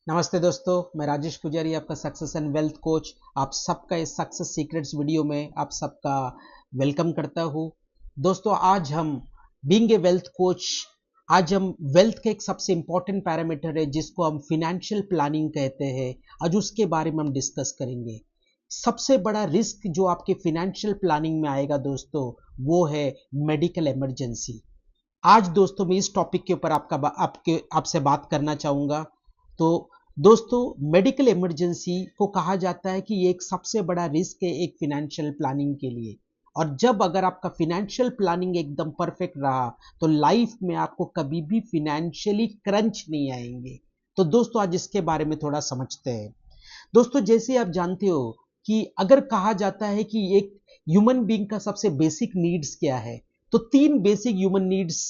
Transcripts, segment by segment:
नमस्ते दोस्तों, मैं राजेश पुजारी, आपका सक्सेस एंड वेल्थ कोच। आप सबका इस सक्सेस सीक्रेट्स वीडियो में आप सबका वेलकम करता हूँ। दोस्तों, आज हम बीइंग ए वेल्थ कोच, आज हम वेल्थ के एक सबसे इंपॉर्टेंट पैरामीटर है जिसको हम फिनेंशियल प्लानिंग कहते हैं। आज उसके बारे में हम डिस्कस करेंगे। सबसे बड़ा रिस्क जो आपके फिनेंशियल प्लानिंग में आएगा दोस्तों, वो है मेडिकल इमरजेंसी। आज दोस्तों मैं इस टॉपिक के ऊपर आपसे बात करना चाहूंगा। तो दोस्तों, मेडिकल इमरजेंसी को कहा जाता है कि ये एक सबसे बड़ा रिस्क है एक फिनेंशियल प्लानिंग के लिए। और जब अगर आपका फिनेंशियल प्लानिंग एकदम परफेक्ट रहा तो लाइफ में आपको कभी भी फिनेंशियली क्रंच नहीं आएंगे। तो दोस्तों, आज इसके बारे में थोड़ा समझते हैं। दोस्तों, जैसे आप जानते हो कि अगर कहा जाता है कि एक ह्यूमन बीइंग का सबसे बेसिक नीड्स क्या है, तो तीन बेसिक ह्यूमन नीड्स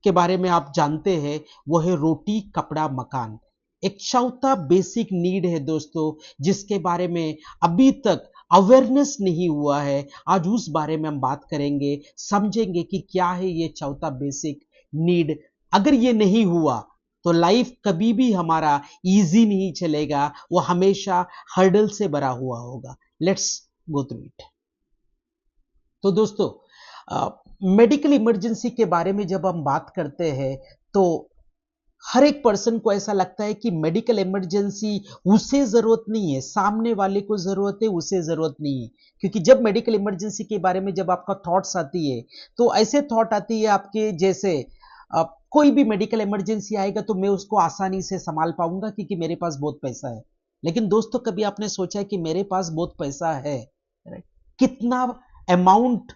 के बारे में आप जानते हैं। वो है रोटी, कपड़ा, मकान। एक चौथा बेसिक नीड है दोस्तों, जिसके बारे में अभी तक अवेयरनेस नहीं हुआ है। आज उस बारे में हम बात करेंगे, समझेंगे कि क्या है ये चौथा बेसिक नीड। अगर ये नहीं हुआ तो लाइफ कभी भी हमारा इजी नहीं चलेगा, वो हमेशा हर्डल से भरा हुआ होगा। Let's go through it. तो दोस्तों, मेडिकल इमरजेंसी के बारे में जब हम बात करते हैं तो हर एक पर्सन को ऐसा लगता है कि मेडिकल इमरजेंसी उसे जरूरत नहीं है, सामने वाले को जरूरत है, उसे जरूरत नहीं है। क्योंकि जब मेडिकल इमरजेंसी के बारे में जब आपका थॉट्स आती है तो ऐसे थॉट आती है आपके जैसे कोई भी मेडिकल इमरजेंसी आएगा तो मैं उसको आसानी से संभाल पाऊंगा क्योंकि मेरे पास बहुत पैसा है। लेकिन दोस्तों, कभी आपने सोचा है कि मेरे पास बहुत पैसा है, right? कितना अमाउंट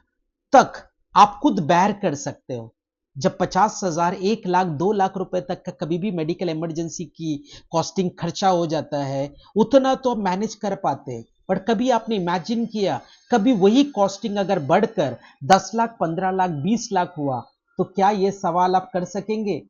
तक आप खुद बेयर कर सकते हो? जब 50,000, 1 लाख, 2 लाख रुपए तक का कभी भी मेडिकल इमरजेंसी की कॉस्टिंग खर्चा हो जाता है, उतना तो आप मैनेज कर पाते हैं। पर कभी आपने इमेजिन किया, कभी वही कॉस्टिंग अगर बढ़कर 10 लाख, 15 लाख, 20 लाख हुआ तो क्या ये सवाल आप कर सकेंगे?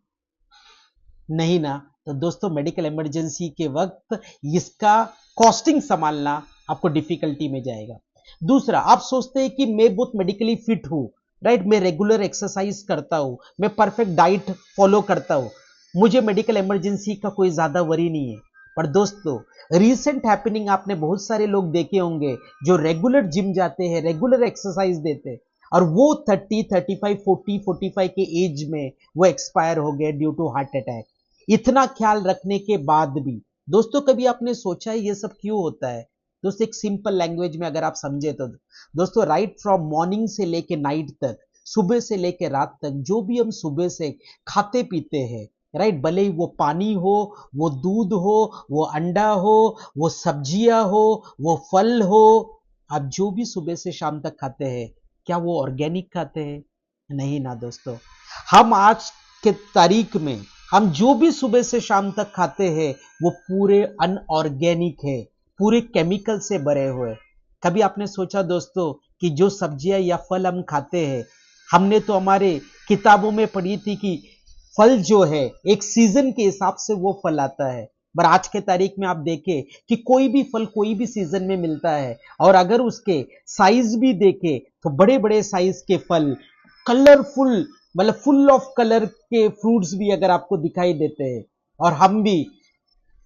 नहीं ना। तो दोस्तों, मेडिकल इमरजेंसी के वक्त इसका कॉस्टिंग संभालना आपको डिफिकल्टी में जाएगा। दूसरा, आप सोचते हैं कि मैं बहुत मेडिकली फिट हूं, राइट, मैं रेगुलर एक्सरसाइज करता हूं, मैं परफेक्ट डाइट फॉलो करता हूं, मुझे मेडिकल इमरजेंसी का कोई ज्यादा वरी नहीं है। पर दोस्तों, रीसेंट हैपनिंग आपने बहुत सारे लोग देखे होंगे जो रेगुलर जिम जाते हैं, रेगुलर एक्सरसाइज देते हैं, और वो 30, 35, 40, 45 के एज में वो एक्सपायर हो गए ड्यू टू हार्ट अटैक। इतना ख्याल रखने के बाद भी दोस्तों, कभी आपने सोचा है ये सब क्यों होता है? दोस्तों, एक सिंपल लैंग्वेज में अगर आप समझे तो दोस्तों, राइट फ्रॉम मॉर्निंग से लेके नाइट तक, सुबह से लेके रात तक, जो भी हम सुबह से खाते पीते हैं, राइट, भले ही वो पानी हो, वो दूध हो, वो अंडा हो, वो सब्जियां हो, वो फल हो, आप जो भी सुबह से शाम तक खाते हैं, क्या वो ऑर्गेनिक खाते हैं? नहीं ना दोस्तों। हम आज के तारीख में हम जो भी सुबह से शाम तक खाते हैं वो पूरे अनऑर्गेनिक है, पूरे केमिकल से भरे हुए। कभी आपने सोचा दोस्तों कि जो सब्जियां या फल हम खाते हैं, हमने तो हमारे किताबों में पढ़ी थी कि फल जो है एक सीजन के हिसाब से वो फल आता है। पर आज के तारीख में आप देखें कि कोई भी फल कोई भी सीजन में मिलता है, और अगर उसके साइज भी देखें तो बड़े बड़े साइज के फल, कलरफुल, मतलब फुल ऑफ कलर के फ्रूट्स भी अगर आपको दिखाई देते हैं। और हम भी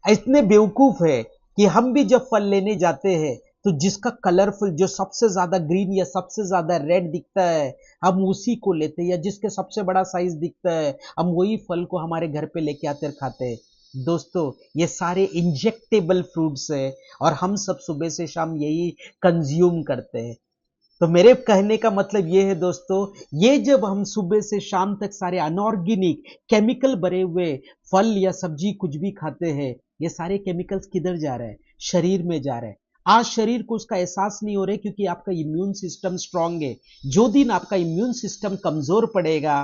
इतने बेवकूफ है कि हम भी जब फल लेने जाते हैं तो जिसका कलरफुल, जो सबसे ज्यादा ग्रीन या सबसे ज्यादा रेड दिखता है, हम उसी को लेते हैं, या जिसके सबसे बड़ा साइज दिखता है हम वही फल को हमारे घर पे लेके आते और खाते हैं। दोस्तों, ये सारे इंजेक्टेबल फ्रूट्स है और हम सब सुबह से शाम यही कंज्यूम करते हैं। तो मेरे कहने का मतलब ये है दोस्तों, ये जब हम सुबह से शाम तक सारे अनऑर्गेनिक केमिकल भरे हुए फल या सब्जी कुछ भी खाते हैं, ये सारे केमिकल्स किधर जा रहे हैं? शरीर में जा रहे हैं। आज शरीर को उसका एहसास नहीं हो रहा है क्योंकि आपका इम्यून सिस्टम स्ट्रांग है। जो दिन आपका इम्यून सिस्टम कमजोर पड़ेगा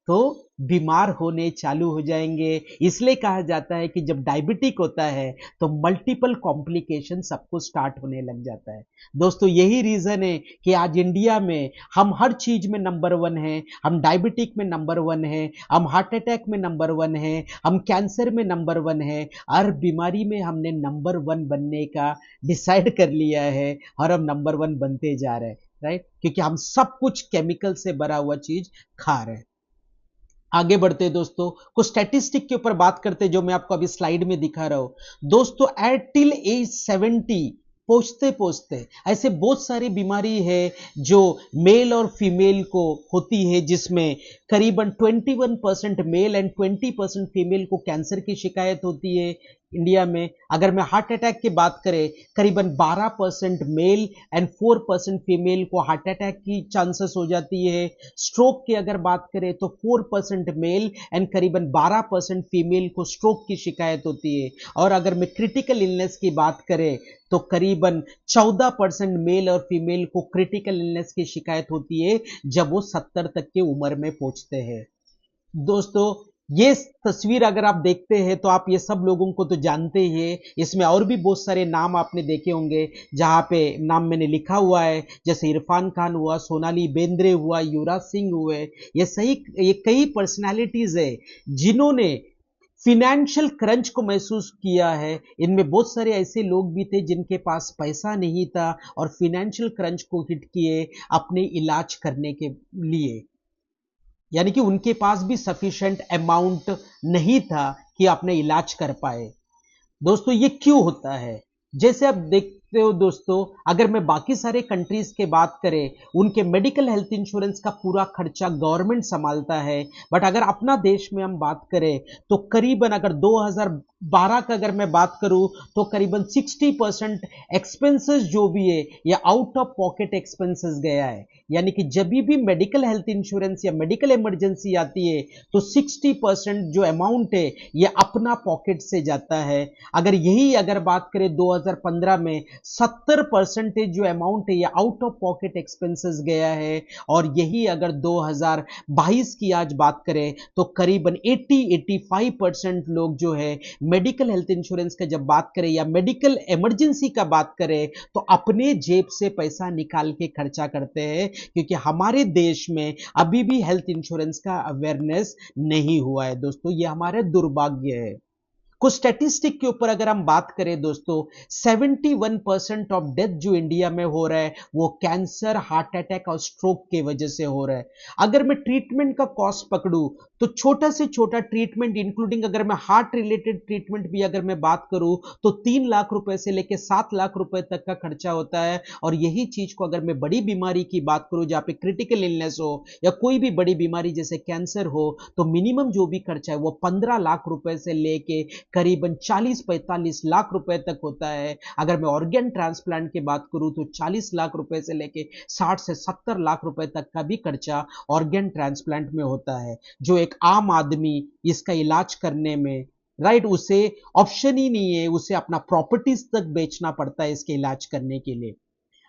तो बीमार होने चालू हो जाएंगे। इसलिए कहा जाता है कि जब डायबिटिक होता है तो मल्टीपल कॉम्प्लिकेशन सबको स्टार्ट होने लग जाता है। दोस्तों, यही रीजन है कि आज इंडिया में हम हर चीज में नंबर वन है। हम डायबिटिक में नंबर वन है, हम हार्ट अटैक में नंबर वन है, हम कैंसर में नंबर वन है। हर बीमारी में हमने नंबर वन बनने का डिसाइड कर लिया है और हम नंबर वन बनते जा रहे हैं, राइट, क्योंकि हम सब कुछ केमिकल से भरा हुआ चीज खा रहे हैं। आगे बढ़ते हैं दोस्तों, कुछ स्टैटिस्टिक के ऊपर बात करते हैं जो मैं आपको अभी स्लाइड में दिखा रहा हूं दोस्तों। एट टिल एज 70 पहुंचते पहुंचते ऐसे बहुत सारी बीमारी है जो मेल और फीमेल को होती है, जिसमें करीबन 21% मेल एंड 20% फीमेल को कैंसर की शिकायत होती है इंडिया में। अगर मैं हार्ट अटैक की बात करें, करीबन 12% मेल एंड 4% फीमेल को हार्ट अटैक की चांसेस हो जाती है। स्ट्रोक की अगर बात करें तो 4% मेल एंड करीबन 12% फीमेल को स्ट्रोक की शिकायत होती है। और अगर मैं क्रिटिकल इलनेस की बात करें तो करीबन 14% मेल और फीमेल को क्रिटिकल इलनेस की शिकायत होती है जब वो 70 तक की उम्र में पहुंचते हैं। दोस्तों ये तस्वीर अगर आप देखते हैं तो आप ये सब लोगों को तो जानते ही हैं, इसमें और भी बहुत सारे नाम आपने देखे होंगे जहां पे नाम मैंने लिखा हुआ है, जैसे इरफान खान हुआ, सोनाली बेंद्रे हुआ, युवराज सिंह हुए। ये कई पर्सनालिटीज है जिन्होंने फिनेंशियल क्रंच को महसूस किया है। इनमें बहुत सारे ऐसे लोग भी थे जिनके पास पैसा नहीं था और फिनेंशियल क्रंच को हिट किए अपने इलाज करने के लिए, यानी कि उनके पास भी सफिशिएंट अमाउंट नहीं था कि अपने इलाज कर पाए। दोस्तों ये क्यों होता है? जैसे आप देखते हो दोस्तों, अगर मैं बाकी सारे कंट्रीज के बात करें, उनके मेडिकल हेल्थ इंश्योरेंस का पूरा खर्चा गवर्नमेंट संभालता है। बट अगर अपना देश में हम बात करें तो करीबन, अगर 2012 का अगर मैं बात करूं तो करीबन 60% एक्सपेंसेस जो भी है ये आउट ऑफ पॉकेट एक्सपेंसेस गया है। यानी कि जब भी मेडिकल हेल्थ इंश्योरेंस या मेडिकल इमरजेंसी आती है तो 60% जो अमाउंट है ये अपना पॉकेट से जाता है। अगर बात करें 2015 में 70% जो अमाउंट है ये आउट ऑफ पॉकेट एक्सपेंसेस गया है। और यही अगर 2022 की आज बात करें तो करीबन 80-85% लोग जो है मेडिकल हेल्थ इंश्योरेंस का जब बात करें या मेडिकल इमरजेंसी का बात करें तो अपने जेब से पैसा निकाल के खर्चा करते हैं, क्योंकि हमारे देश में अभी भी हेल्थ इंश्योरेंस का अवेयरनेस नहीं हुआ है। दोस्तों ये हमारा दुर्भाग्य है। कुछ स्टैटिस्टिक के ऊपर अगर हम बात करें दोस्तों, 71% ऑफ डेथ जो इंडिया में हो रहा है वो कैंसर, हार्ट अटैक और स्ट्रोक की वजह से हो रहा है। अगर मैं ट्रीटमेंट का कॉस्ट पकड़ूं तो छोटा से छोटा ट्रीटमेंट, इंक्लूडिंग अगर मैं हार्ट रिलेटेड ट्रीटमेंट भी अगर मैं बात करूं तो 3 लाख रुपए से लेकर 7 लाख रुपए तक का खर्चा होता है। और यही चीज को अगर मैं बड़ी बीमारी की बात करूं जहां पे क्रिटिकल इलनेस हो या कोई भी बड़ी बीमारी जैसे कैंसर हो तो मिनिमम जो भी खर्चा है वो 15 लाख रुपए से लेके करीबन 40-45 लाख रुपए तक होता है। अगर मैं ऑर्गन ट्रांसप्लांट की बात करूं तो 40 लाख रुपए से लेके 60 से 70 लाख रुपए तक का भी खर्चा ऑर्गन ट्रांसप्लांट में होता है। जो एक आम आदमी इसका इलाज करने में, राइट, उसे ऑप्शन ही नहीं है, उसे अपना प्रॉपर्टीज तक बेचना पड़ता है इसके इलाज करने के लिए।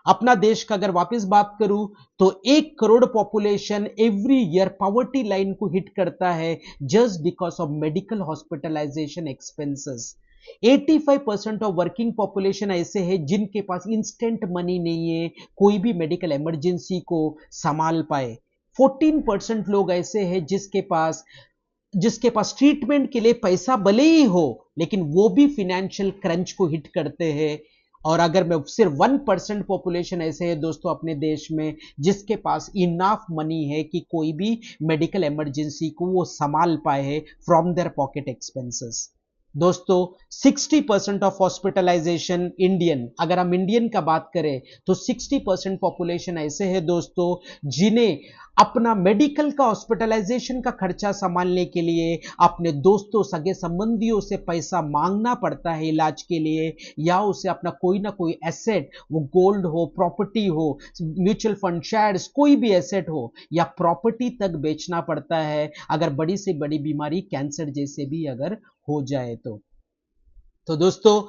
अपना देश का अगर वापस बात करूं तो 1 crore population every year poverty line को हिट करता है just because of medical hospitalisation expenses. 85% of working population ऐसे है जिनके पास इंस्टेंट मनी नहीं है कोई भी मेडिकल इमरजेंसी को संभाल पाए। 14% लोग ऐसे हैं जिसके पास ट्रीटमेंट के लिए पैसा भले ही हो लेकिन वो भी फिनेंशियल क्रंच को हिट करते हैं। और अगर मैं सिर्फ 1% पॉपुलेशन ऐसे है दोस्तों अपने देश में जिसके पास इनाफ मनी है कि कोई भी मेडिकल इमरजेंसी को वो संभाल पाए है फ्रॉम देयर पॉकेट एक्सपेंसेस। दोस्तों 60% ऑफ हॉस्पिटलाइजेशन इंडियन, अगर हम इंडियन का बात करें तो 60% पॉपुलेशन ऐसे है दोस्तों जिन्हें अपना मेडिकल का हॉस्पिटलाइजेशन का खर्चा संभालने के लिए अपने दोस्तों, सगे संबंधियों से पैसा मांगना पड़ता है इलाज के लिए, या उसे अपना कोई ना कोई एसेट, वो गोल्ड हो, प्रॉपर्टी हो, म्यूचुअल फंड, शेयर्स, कोई भी एसेट हो या प्रॉपर्टी तक बेचना पड़ता है अगर बड़ी से बड़ी बीमारी कैंसर जैसे भी अगर हो जाए तो दोस्तों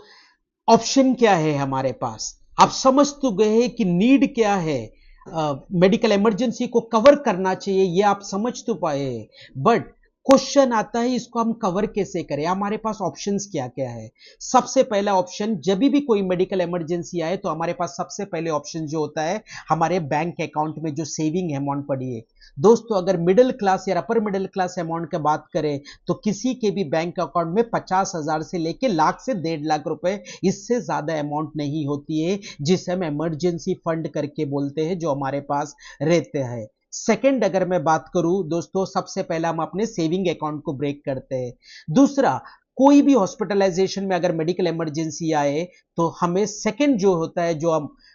ऑप्शन क्या है हमारे पास? आप समझ तो गए कि नीड क्या है, मेडिकल इमरजेंसी को कवर करना चाहिए, ये आप समझ तो पाए। बट क्वेश्चन आता है इसको हम कवर कैसे करें, हमारे पास ऑप्शंस क्या क्या है। सबसे पहला ऑप्शन, जब भी कोई मेडिकल इमरजेंसी आए तो हमारे पास सबसे पहले ऑप्शन जो होता है हमारे बैंक अकाउंट में जो सेविंग अमाउंट पड़ी है। दोस्तों अगर मिडिल क्लास या अपर मिडिल क्लास अमाउंट की बात करें तो किसी के भी बैंक अकाउंट में 50,000 से लेके लाख से 1.5 लाख रुपए, इससे ज्यादा अमाउंट नहीं होती है जिसे हम इमरजेंसी फंड करके बोलते हैं, जो हमारे पास रहते हैं। सेकंड अगर मैं बात करूं दोस्तों, सबसे पहला हम अपने सेविंग अकाउंट को ब्रेक करते हैं। दूसरा, कोई भी हॉस्पिटलाइजेशन में अगर मेडिकल इमरजेंसी आए तो हमें सेकंड जो होता है,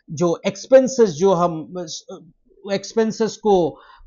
जो एक्सपेंसेस जो हम एक्सपेंसेस को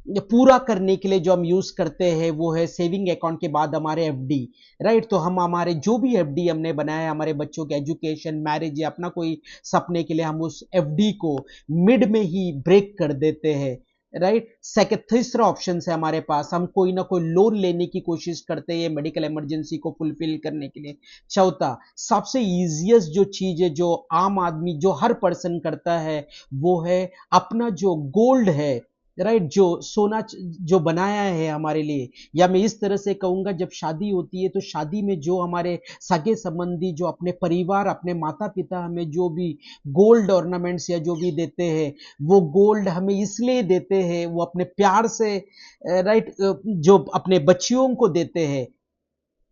पूरा करने के लिए जो हम यूज करते हैं वो है सेविंग अकाउंट के बाद हमारे एफडी। राइट, तो हम हमारे जो भी एफडी हमने बनाया, हमारे बच्चों के एजुकेशन, मैरिज या अपना कोई सपने के लिए, हम उस एफडी को मिड में ही ब्रेक कर देते हैं। राइट, सेकंड तीसरा ऑप्शन है हमारे पास, हम कोई ना कोई लोन लेने की कोशिश करते हैं मेडिकल इमरजेंसी को फुलफिल करने के लिए। चौथा, सबसे इजीएस्ट जो चीज है जो आम आदमी, जो हर पर्सन करता है, वो है अपना जो गोल्ड है, राइट, जो सोना जो बनाया है हमारे लिए, या मैं इस तरह से कहूंगा, जब शादी होती है तो शादी में जो हमारे सगे संबंधी, जो अपने परिवार, अपने माता पिता हमें जो भी गोल्ड ऑर्नामेंट्स या जो भी देते हैं, वो गोल्ड हमें इसलिए देते हैं, वो अपने प्यार से, राइट, जो अपने बच्चियों को देते हैं।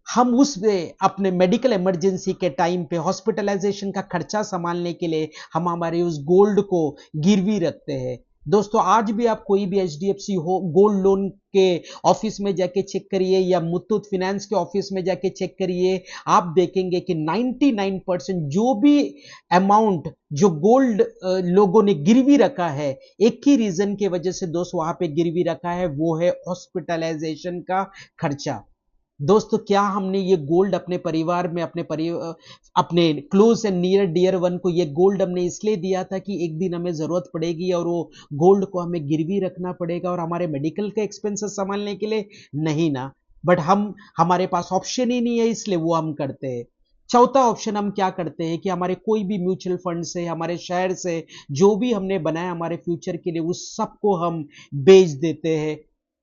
हम उस अपने मेडिकल इमरजेंसी के टाइम पे हॉस्पिटलाइजेशन का खर्चा संभालने के लिए हम हमारे उस गोल्ड को गिरवी रखते हैं। दोस्तों, आज भी आप कोई भी एचडीएफसी हो गोल्ड लोन के ऑफिस में जाके चेक करिए या मुथूट फाइनेंस के ऑफिस में जाके चेक करिए, आप देखेंगे कि 99% जो भी अमाउंट जो गोल्ड लोगों ने गिरवी रखा है, एक ही रीजन की वजह से दोस्तों वहां पे गिरवी रखा है, वो है हॉस्पिटलाइजेशन का खर्चा। दोस्तों, क्या हमने ये गोल्ड अपने परिवार में, अपने close and near dear one को ये गोल्ड हमने इसलिए दिया था कि एक दिन हमें जरूरत पड़ेगी और वो गोल्ड को हमें गिरवी रखना पड़ेगा और हमारे मेडिकल के एक्सपेंसेस संभालने के लिए? नहीं ना। बट हमारे पास ऑप्शन ही नहीं है, इसलिए वो हम करते हैं। चौथा ऑप्शन हम क्या करते हैं कि हमारे कोई भी म्यूचुअल फंड से, हमारे शेयर से जो भी हमने बनाया हमारे फ्यूचर के लिए, उस सबको हम बेच देते हैं।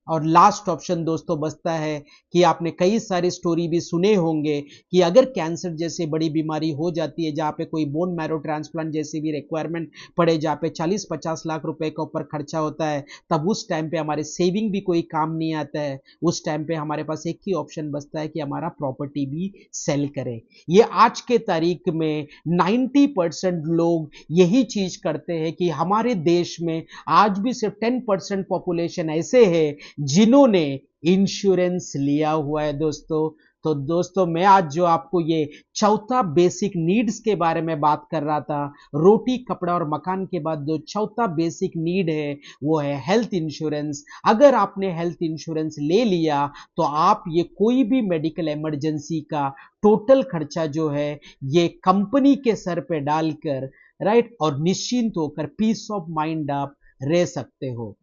और लास्ट ऑप्शन दोस्तों बचता है कि आपने कई सारी स्टोरी भी सुने होंगे कि अगर कैंसर जैसे बड़ी बीमारी हो जाती है, जहां पे कोई बोन मैरो ट्रांसप्लांट जैसी भी रिक्वायरमेंट पड़े, जहां पे 40-50 लाख रुपए के ऊपर खर्चा होता है, तब उस टाइम पे हमारे सेविंग भी कोई काम नहीं आता है। उस टाइम पे हमारे पास एक ही ऑप्शन बचता है कि हमारा प्रॉपर्टी भी सेल करें। ये आज के तारीख में 90% लोग यही चीज करते हैं कि हमारे देश में आज भी सिर्फ 10% पॉपुलेशन ऐसे है जिन्होंने इंश्योरेंस लिया हुआ है दोस्तों। तो दोस्तों, मैं आज जो आपको ये चौथा बेसिक नीड्स के बारे में बात कर रहा था, रोटी कपड़ा और मकान के बाद जो चौथा बेसिक नीड है वो है हेल्थ इंश्योरेंस। अगर आपने हेल्थ इंश्योरेंस ले लिया तो आप ये कोई भी मेडिकल इमरजेंसी का टोटल खर्चा जो है ये कंपनी के सर पे डालकर, राइट, और निश्चिंत होकर पीस ऑफ माइंड आप रह सकते हो।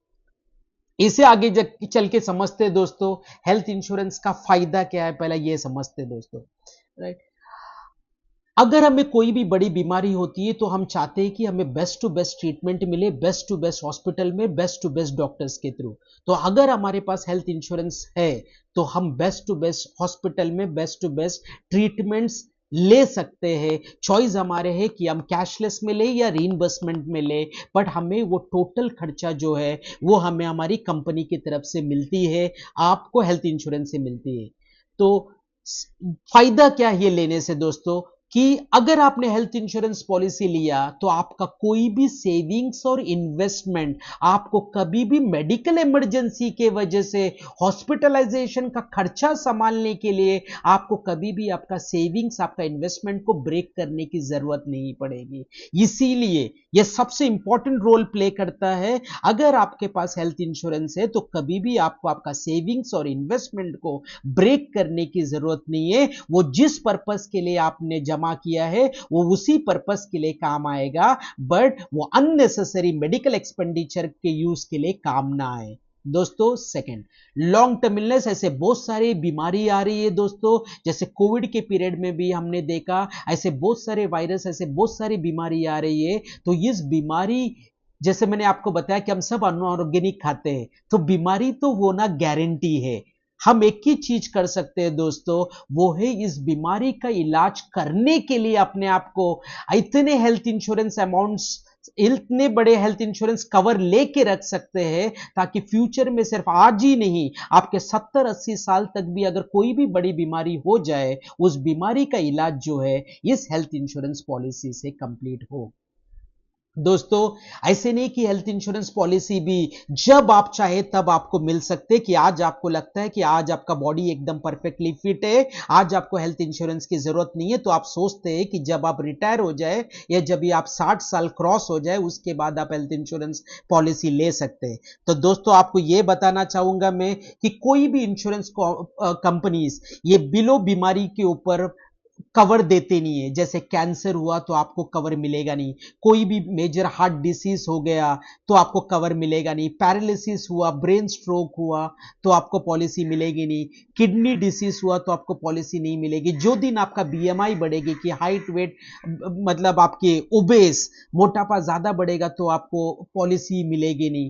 इसे आगे चल के समझते हैं दोस्तों, हेल्थ इंश्योरेंस का फायदा क्या है, पहले ये समझते हैं दोस्तों। राइट, अगर हमें कोई भी बड़ी बीमारी होती है तो हम चाहते हैं कि हमें बेस्ट टू बेस्ट ट्रीटमेंट मिले, बेस्ट टू बेस्ट हॉस्पिटल में, बेस्ट टू बेस्ट डॉक्टर्स के थ्रू। तो अगर हमारे पास हेल्थ इंश्योरेंस है तो हम बेस्ट टू बेस्ट हॉस्पिटल में बेस्ट टू बेस्ट ट्रीटमेंट्स ले सकते हैं। चॉइस हमारे है कि हम कैशलेस में ले या रीइंबर्समेंट में ले, बट हमें वो टोटल खर्चा जो है वो हमें हमारी कंपनी की तरफ से मिलती है, आपको हेल्थ इंश्योरेंस से मिलती है। तो फायदा क्या है ये लेने से दोस्तों, कि अगर आपने हेल्थ इंश्योरेंस पॉलिसी लिया तो आपका कोई भी सेविंग्स और इन्वेस्टमेंट आपको कभी भी मेडिकल इमरजेंसी के वजह से हॉस्पिटलाइजेशन का खर्चा संभालने के लिए आपको कभी भी आपका सेविंग्स, आपका इन्वेस्टमेंट को ब्रेक करने की जरूरत नहीं पड़ेगी। इसीलिए यह सबसे इंपॉर्टेंट रोल प्ले करता है। अगर आपके पास हेल्थ इंश्योरेंस है तो कभी भी आपको आपका सेविंग्स और इन्वेस्टमेंट को ब्रेक करने की जरूरत नहीं है। वो जिस पर्पस के लिए आपने जमा किया है वो उसी पर्पस के लिए काम आएगा, बट वो अननेसेसरी मेडिकल एक्सपेंडिचर के यूज के लिए काम ना आए दोस्तों। सेकंड, लॉन्ग टर्म इलनेस, ऐसे बहुत सारी बीमारी आ रही है दोस्तों, जैसे कोविड के पीरियड में भी हमने देखा, ऐसे बहुत सारे वायरस, ऐसे बहुत सारी बीमारी आ रही है। तो इस बीमारी, जैसे मैंने आपको बताया कि हम सब अनऑर्गेनिक खाते हैं, तो बीमारी तो होना गारंटी है। हम एक ही चीज कर सकते हैं दोस्तों, वो है इस बीमारी का इलाज करने के लिए अपने आप को इतने हेल्थ इंश्योरेंस अमाउंट्स, इतने बड़े हेल्थ इंश्योरेंस कवर लेके रख सकते हैं ताकि फ्यूचर में सिर्फ आज ही नहीं, आपके 70-80 साल तक भी अगर कोई भी बड़ी बीमारी हो जाए, उस बीमारी का इलाज जो है इस हेल्थ इंश्योरेंस पॉलिसी से कंप्लीट हो। दोस्तों ऐसे नहीं कि हेल्थ इंश्योरेंस पॉलिसी भी जब आप चाहे तब आपको मिल सकते, कि आज आपको लगता है कि आज आपका बॉडी एकदम परफेक्टली फिट है, आज आपको हेल्थ इंश्योरेंस की जरूरत नहीं है, तो आप सोचते हैं कि जब आप रिटायर हो जाए या जब भी आप 60 साल क्रॉस हो जाए उसके बाद आप हेल्थ इंश्योरेंस पॉलिसी ले सकते हैं। तो दोस्तों आपको यह बताना चाहूंगा मैं कि कोई भी इंश्योरेंस कंपनीज ये बिलो बीमारी के ऊपर कवर देते नहीं है। जैसे कैंसर हुआ तो आपको कवर मिलेगा नहीं, कोई भी मेजर हार्ट डिसीज हो गया तो आपको कवर मिलेगा नहीं, पैरालिसिस हुआ, ब्रेन स्ट्रोक हुआ तो आपको पॉलिसी मिलेगी नहीं, किडनी डिसीज हुआ तो आपको पॉलिसी नहीं मिलेगी। जो दिन आपका बीएमआई बढ़ेगी कि हाइट वेट मतलब आपके ओबेस मोटापा ज्यादा बढ़ेगा तो आपको पॉलिसी मिलेगी नहीं।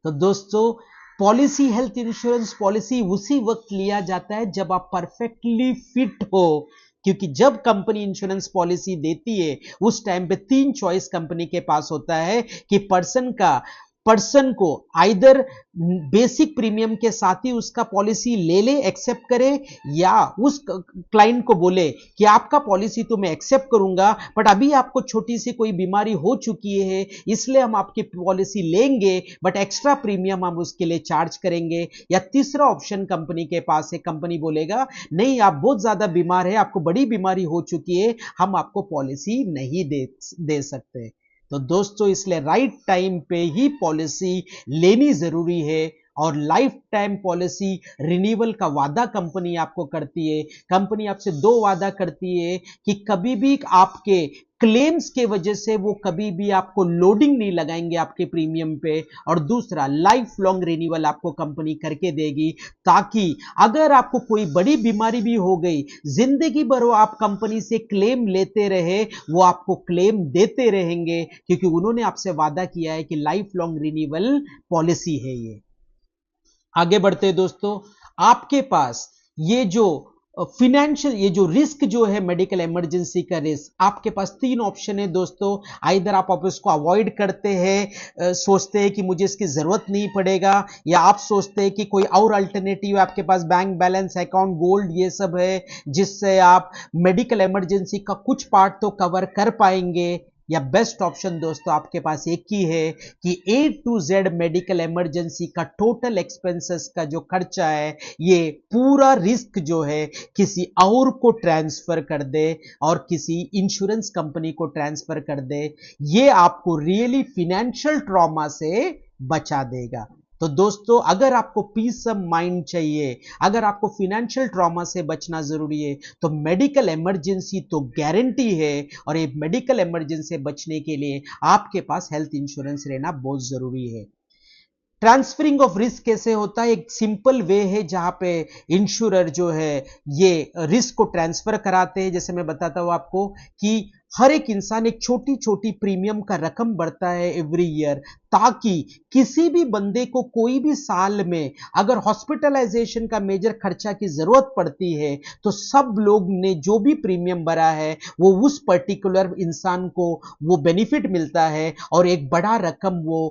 तो दोस्तों पॉलिसी, हेल्थ इंश्योरेंस पॉलिसी उसी वक्त लिया जाता है जब आप परफेक्टली फिट हो, क्योंकि जब कंपनी इंश्योरेंस पॉलिसी देती है उस टाइम पे तीन चॉइस कंपनी के पास होता है कि पर्सन को आइदर बेसिक प्रीमियम के साथ ही उसका पॉलिसी ले ले, एक्सेप्ट करे, या उस क्लाइंट को बोले कि आपका पॉलिसी तो मैं एक्सेप्ट करूंगा बट अभी आपको छोटी सी कोई बीमारी हो चुकी है इसलिए हम आपकी पॉलिसी लेंगे बट एक्स्ट्रा प्रीमियम हम उसके लिए चार्ज करेंगे। या तीसरा ऑप्शन कंपनी के पास है, कंपनी बोलेगा नहीं आप बहुत ज्यादा बीमार है, आपको बड़ी बीमारी हो चुकी है, हम आपको पॉलिसी नहीं दे सकते। तो दोस्तों इसलिए राइट टाइम पे ही पॉलिसी लेनी जरूरी है। और लाइफ टाइम पॉलिसी रिन्यूअल का वादा कंपनी आपको करती है। कंपनी आपसे दो वादा करती है कि कभी भी आपके क्लेम्स के वजह से वो कभी भी आपको लोडिंग नहीं लगाएंगे आपके प्रीमियम पे, और दूसरा लाइफ लॉन्ग रिन्यूअल आपको कंपनी करके देगी, ताकि अगर आपको कोई बड़ी बीमारी भी हो गई जिंदगी भर वो आप कंपनी से क्लेम लेते रहे, वो आपको क्लेम देते रहेंगे क्योंकि उन्होंने आपसे वादा किया है कि लाइफ लॉन्ग रिन्यूअल पॉलिसी है ये। आगे बढ़ते हैं दोस्तों, आपके पास ये जो फिनेंशियल ये जो रिस्क जो है मेडिकल इमरजेंसी का रिस्क, आपके पास तीन ऑप्शन है दोस्तों। आइदर आप इसको अवॉइड करते हैं, सोचते हैं कि मुझे इसकी जरूरत नहीं पड़ेगा, या आप सोचते हैं कि कोई और अल्टरनेटिव आपके पास बैंक बैलेंस अकाउंट गोल्ड ये सब है जिससे आप मेडिकल इमरजेंसी का कुछ पार्ट तो कवर कर पाएंगे। या बेस्ट ऑप्शन दोस्तों आपके पास एक ही है कि ए टू जेड मेडिकल इमरजेंसी का टोटल एक्सपेंसेस का जो खर्चा है ये पूरा रिस्क जो है किसी और को ट्रांसफर कर दे और किसी इंश्योरेंस कंपनी को ट्रांसफर कर दे। ये आपको रियली फिनेंशियल ट्रॉमा से बचा देगा। तो दोस्तों अगर आपको पीस ऑफ माइंड चाहिए, अगर आपको फिनेंशियल ट्रॉमा से बचना जरूरी है, तो मेडिकल इमरजेंसी तो गारंटी है, और ये मेडिकल इमरजेंसी से बचने के लिए आपके पास हेल्थ इंश्योरेंस रहना बहुत जरूरी है। ट्रांसफरिंग ऑफ रिस्क कैसे होता है? एक सिंपल वे है जहां पे इंश्योरर जो है ये रिस्क को ट्रांसफर कराते हैं। जैसे मैं बताता हूं आपको कि हर एक इंसान एक छोटी छोटी प्रीमियम का रकम भरता है एवरी ईयर, ताकि किसी भी बंदे को कोई भी साल में अगर हॉस्पिटलाइजेशन का मेजर खर्चा की जरूरत पड़ती है तो सब लोग ने जो भी प्रीमियम भरा है वो उस पर्टिकुलर इंसान को वो बेनिफिट मिलता है, और एक बड़ा रकम वो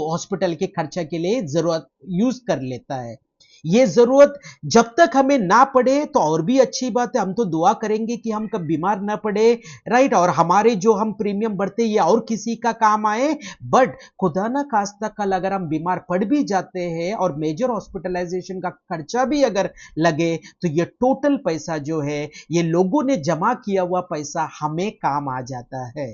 हॉस्पिटल के खर्चा के लिए जरूरत यूज कर लेता है। ये जरूरत जब तक हमें ना पड़े तो और भी अच्छी बात है, हम तो दुआ करेंगे कि हम कब बीमार ना पड़े, राइट, और हमारे जो हम प्रीमियम भरते ये और किसी का काम आए। बट खुदा ना खास्ता कल अगर हम बीमार पड़ भी जाते हैं और मेजर हॉस्पिटलाइजेशन का खर्चा भी अगर लगे तो ये टोटल पैसा जो है ये लोगों ने जमा किया हुआ पैसा हमें काम आ जाता है।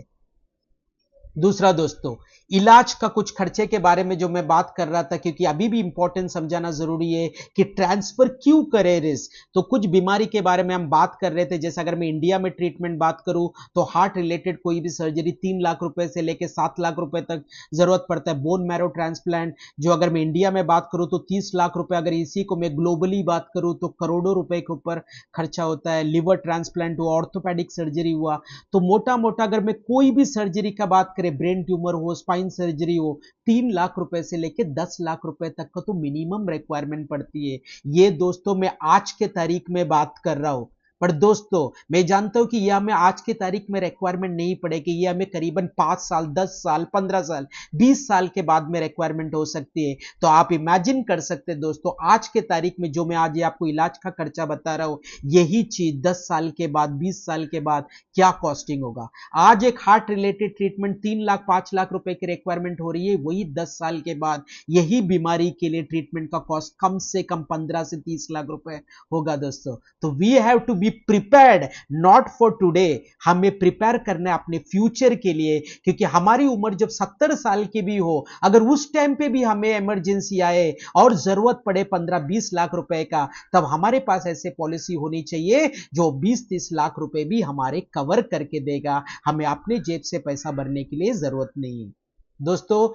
दूसरा दोस्तों, इलाज का कुछ खर्चे के बारे में जो मैं बात कर रहा था, क्योंकि अभी भी इंपॉर्टेंट समझाना जरूरी है कि ट्रांसफर क्यों करे रिस्क। तो कुछ बीमारी के बारे में हम बात कर रहे थे, जैसे अगर मैं इंडिया में ट्रीटमेंट बात करूं तो हार्ट रिलेटेड कोई भी सर्जरी 3 लाख रुपए से लेकर 7 लाख रुपए तक जरूरत पड़ता है। बोन मैरो ट्रांसप्लांट जो अगर मैं इंडिया में बात करूं तो 30 लाख रुपए, अगर इसी को मैं ग्लोबली बात करूं तो करोड़ों रुपए के ऊपर खर्चा होता है। लिवर ट्रांसप्लांट हुआ, ऑर्थोपेडिक सर्जरी हुआ, तो मोटा मोटा अगर मैं कोई भी सर्जरी का बात करें, ब्रेन ट्यूमर हो, स्पाइन सर्जरी हो, 3 लाख रुपए से लेकर 10 लाख रुपए तक का तो मिनिमम रिक्वायरमेंट पड़ती है। ये दोस्तों मैं आज के तारीख में बात कर रहा हूं, पर दोस्तों मैं जानता हूं कि यह हमें आज की तारीख में रिक्वायरमेंट नहीं पड़ेगी, यह हमें करीबन 5 साल, 10 साल, 15 साल, 20 साल के बाद में रिक्वायरमेंट हो सकती है। तो आप इमेजिन कर सकते हैं दोस्तों, आज के तारीख में जो मैं आज ये आपको इलाज का खर्चा बता रहा हूं, यही चीज 10 साल के बाद, 20 साल के बाद क्या कॉस्टिंग होगा। आज एक heart related treatment 3 lakh 5 lakh रुपए की रिक्वायरमेंट हो रही है, वही 10 साल के बाद यही बीमारी के लिए ट्रीटमेंट का कॉस्ट कम से कम 15 से 30 लाख रुपए होगा दोस्तों। तो we have to be prepared, not for today, हमें प्रिपेयर करना है अपने फ्यूचर के लिए, क्योंकि हमारी उम्र जब 70 साल की भी हो, अगर उस टाइम पे भी हमें इमरजेंसी आए और जरूरत पड़े 15-20 लाख रुपए का, तब हमारे पास ऐसे पॉलिसी होनी चाहिए जो 20-30 लाख रुपए भी हमारे कवर करके देगा, हमें अपने जेब से पैसा भरने के लिए जरूरत नहीं है। दोस्तों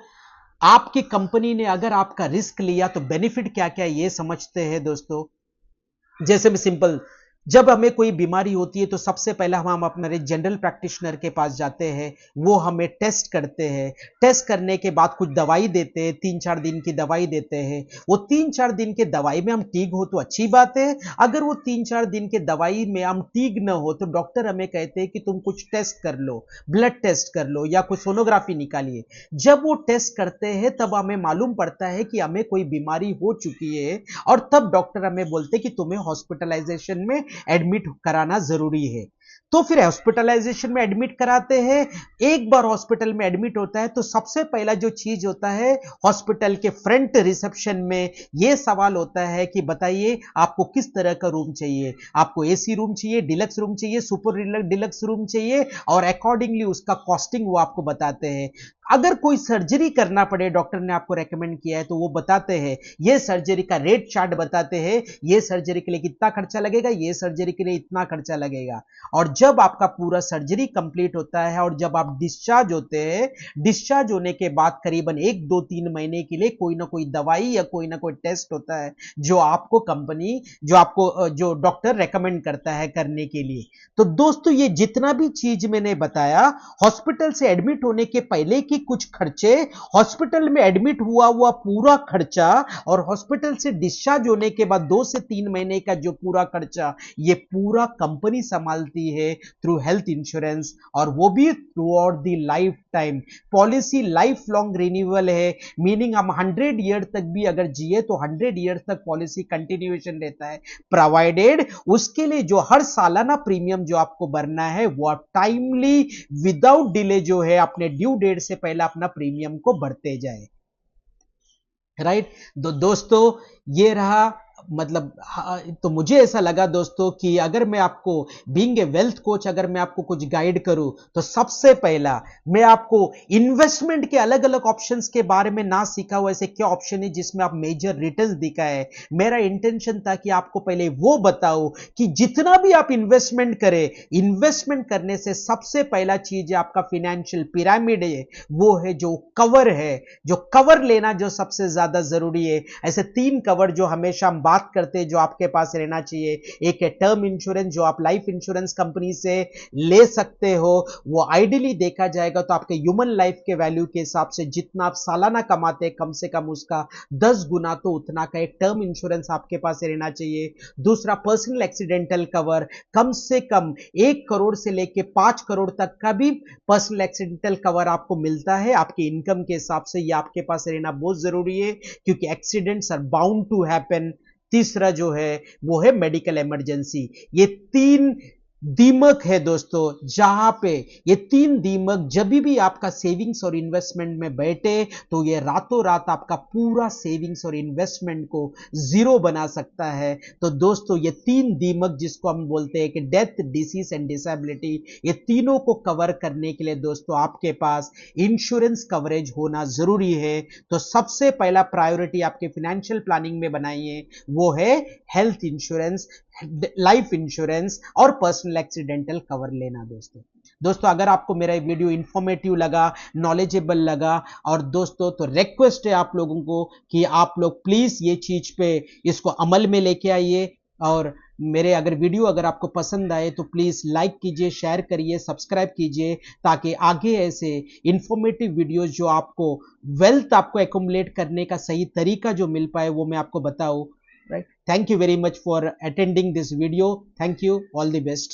आपकी कंपनी ने अगर आपका रिस्क लिया तो बेनिफिट क्या क्या ये समझते हैं दोस्तों। जैसे मैं सिंपल, जब हमें कोई बीमारी होती है तो सबसे पहला हम अपने जनरल प्रैक्टिशनर के पास जाते हैं, वो हमें टेस्ट करते हैं, टेस्ट करने के बाद कुछ दवाई देते हैं, 3-4 दिन की दवाई देते हैं। वो 3-4 दिन के दवाई में हम ठीक हो तो अच्छी बात है, अगर वो 3-4 दिन के दवाई में हम ठीक न हो तो डॉक्टर हमें कहते हैं कि तुम कुछ टेस्ट कर लो, ब्लड टेस्ट कर लो या कुछ सोनोग्राफी निकालिए। जब वो टेस्ट करते हैं तब हमें मालूम पड़ता है कि हमें कोई बीमारी हो चुकी है, और तब डॉक्टर हमें बोलते हैं कि तुम्हें हॉस्पिटलाइजेशन में एडमिट कराना जरूरी है। तो फिर हॉस्पिटलाइजेशन में एडमिट कराते हैं। एक बार हॉस्पिटल में एडमिट होता है तो सबसे पहला जो चीज होता है, हॉस्पिटल के फ्रंट रिसेप्शन में यह सवाल होता है कि बताइए आपको किस तरह का रूम चाहिए, आपको एसी रूम चाहिए, डिलक्स रूम चाहिए, सुपर डिलक्स रूम चाहिए, और अकॉर्डिंगली उसका कॉस्टिंग वो आपको बताते हैं। अगर कोई सर्जरी करना पड़े, डॉक्टर ने आपको रेकमेंड किया है, तो वो बताते हैं, ये सर्जरी का रेट चार्ट बताते हैं, ये सर्जरी के लिए कितना खर्चा लगेगा, ये सर्जरी के लिए इतना खर्चा लगेगा। और जब आपका पूरा सर्जरी कंप्लीट होता है और जब आप डिस्चार्ज होते हैं, डिस्चार्ज होने के बाद करीबन 1-2-3 महीने के लिए कोई ना कोई दवाई या कोई ना कोई टेस्ट होता है जो आपको कंपनी, जो डॉक्टर रेकमेंड करता है करने के लिए। तो दोस्तों ये जितना भी चीज मैंने बताया, हॉस्पिटल से एडमिट होने के पहले की कुछ खर्चे, हॉस्पिटल में एडमिट हुआ पूरा खर्चा, और हॉस्पिटल से डिस्चार्ज होने के बाद 2 से 3 महीने का जो पूरा खर्चा, ये पूरा कंपनी संभालती है थ्रू हेल्थ इंश्योरेंस, और वो भी through out the life time. Policy life long renewal है, मीनिंग हम 100 ईयर तक भी अगर जिए तो 100 ईयर तक पॉलिसी कंटिन्यूएशन रहता है, प्रोवाइडेड उसके लिए जो हर सालाना प्रीमियम जो आपको भरना है वो आप टाइमली विदाउट डिले जो है अपने ड्यू डेट से पहले अपना प्रीमियम को भरते जाए, राइट। तो दोस्तों ये रहा, मतलब तो मुझे ऐसा लगा दोस्तों कि अगर मैं आपको बीइंग ए वेल्थ कोच, अगर मैं आपको कुछ गाइड करूं तो सबसे पहला मैं आपको इन्वेस्टमेंट के अलग अलग ऑप्शंस के बारे में ना सीखा हुआ ऐसे क्या ऑप्शन है जिसमें आप मेजर रिटर्न्स दिखाए। मेरा इंटेंशन था कि आपको पहले वो बताओ कि जितना भी आप इन्वेस्टमेंट करें, इन्वेस्टमेंट करने से सबसे पहला चीज है आपका फिनेंशियल पिरामिड है, वो है जो कवर है, जो कवर लेना जो सबसे ज्यादा जरूरी है। ऐसे 3 कवर जो हमेशा हम बात करते हैं जो आपके पास रहना चाहिए। एक है टर्म इंश्योरेंस जो आप लाइफ इंश्योरेंस कंपनी से ले सकते हो, वो आइडियली देखा जाएगा तो आपके ह्यूमन लाइफ के वैल्यू के हिसाब से जितना आप सालाना कमाते हैं कम से कम उसका 10 गुना तो उतना का एक टर्म इंश्योरेंस आपके पास रहना चाहिए। दूसरा पर्सनल एक्सीडेंटल कवर, कम से कम 1 करोड़ से लेकर 5 करोड़ तक का भी पर्सनल एक्सीडेंटल कवर आपको मिलता है आपके इनकम के हिसाब से, ये आपके पास रहना बहुत जरूरी है क्योंकि accidents are bound to happen. तीसरा जो है वो है मेडिकल इमरजेंसी। ये 3 दीमक है दोस्तों, जहां पे ये 3 दीमक जब भी आपका सेविंग्स और इन्वेस्टमेंट में बैठे तो ये रातों रात आपका पूरा सेविंग्स और इन्वेस्टमेंट को जीरो बना सकता है। तो दोस्तों ये 3 दीमक जिसको हम बोलते हैं कि डेथ, डिसीज एंड डिसेबिलिटी, ये तीनों को कवर करने के लिए दोस्तों आपके पास इंश्योरेंस कवरेज होना जरूरी है। तो सबसे पहला प्रायोरिटी आपके फाइनेंशियल प्लानिंग में बनाइए, वो है हेल्थ इंश्योरेंस, लाइफ इंश्योरेंस और पर्सनल एक्सीडेंटल कवर लेना। दोस्तों अगर आपको मेरा वीडियो इंफॉर्मेटिव लगा, नॉलेजेबल लगा, और दोस्तों तो रिक्वेस्ट है आप लोगों को कि आप लोग प्लीज ये चीज पे इसको अमल में लेके आइए, और मेरे अगर वीडियो अगर आपको पसंद आए तो प्लीज लाइक कीजिए, शेयर करिए, सब्सक्राइब कीजिए, ताकि आगे ऐसे इंफॉर्मेटिव वीडियोस जो आपको वेल्थ आपको एक्युमुलेट करने का सही तरीका जो मिल पाए वो मैं आपको बताऊं, right. Thank you very much for attending this video. Thank you. All the best.